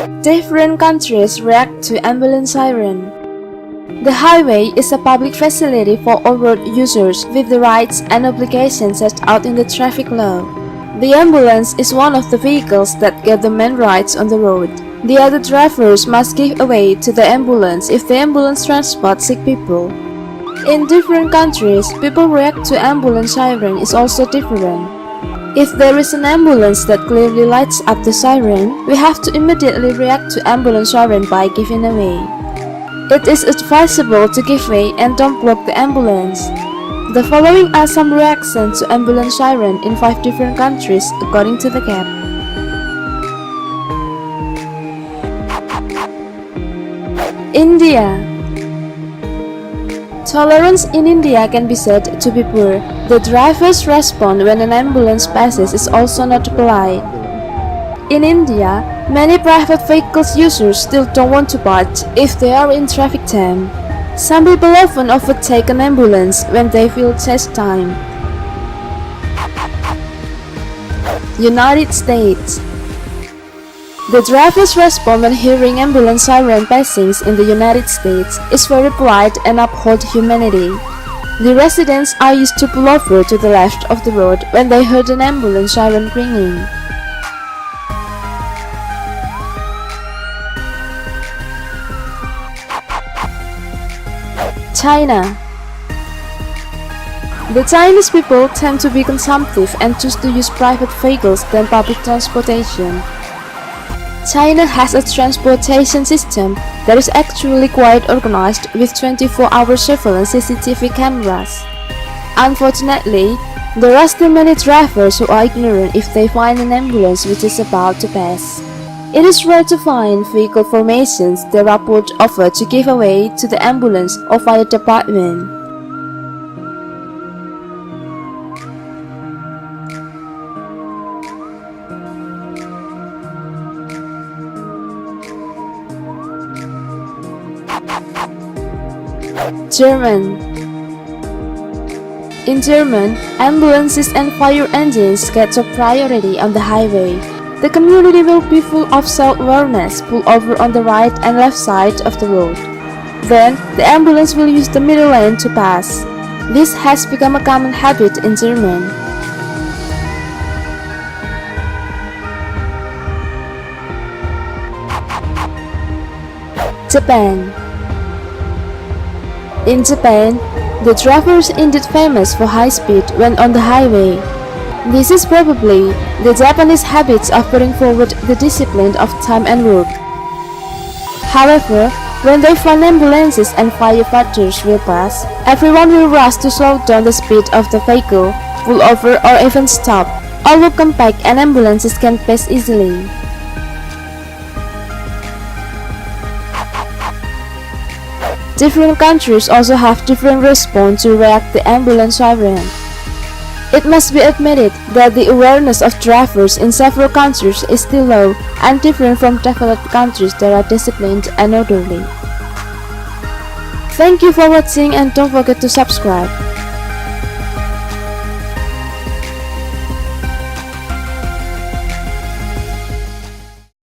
Different countries react to ambulance siren. The highway is a public facility for all road users with the rights and obligations set out in the traffic law. The ambulance is one of the vehicles that get the main rights on the road. The other drivers must give way to the ambulance if the ambulance transports sick people. In different countries, people react to ambulance siren is also different. If there is an ambulance that clearly lights up the siren, we have to immediately react to ambulance siren by giving way. It is advisable to give way and don't block the ambulance. The following are some reactions to ambulance siren in 5 different countries according to TheGep. India. Tolerance in India can be said to be poor. The driver's response when an ambulance passes is also not polite. In India, many private vehicles users still don't want to budge if they are in traffic jam. Some people often overtake an ambulance when they feel chase time. United States. The driver's response when hearing ambulance siren passings in the United States is very polite and uphold humanity. The residents are used to pull over to the left of the road when they heard an ambulance siren ringing. China. The Chinese people tend to be consumptive and choose to use private vehicles than public transportation. China has a transportation system that is actually quite organized with 24-hour surveillance CCTV cameras. Unfortunately, there are still many drivers who are ignorant if they find an ambulance which is about to pass. It is rare to find vehicle formations that are put over to give way to the ambulance or fire department. German. In German, ambulances and fire engines get top priority on the highway. The community will be full of self-awareness, pull over on the right and left side of the road. Then, the ambulance will use the middle lane to pass. This has become a common habit in Germany. Japan. In Japan, the driver is indeed famous for high speed when on the highway. This is probably the Japanese habits of putting forward the discipline of time and work. However, when they find ambulances and firefighters will pass, everyone will rush to slow down the speed of the vehicle, pull over or even stop. Although compact and ambulances can pass easily. Different countries also have different response to react to ambulance siren. It must be admitted that the awareness of drivers in several countries is still low and different from developed countries that are disciplined and orderly. Thank you for watching and don't forget to subscribe.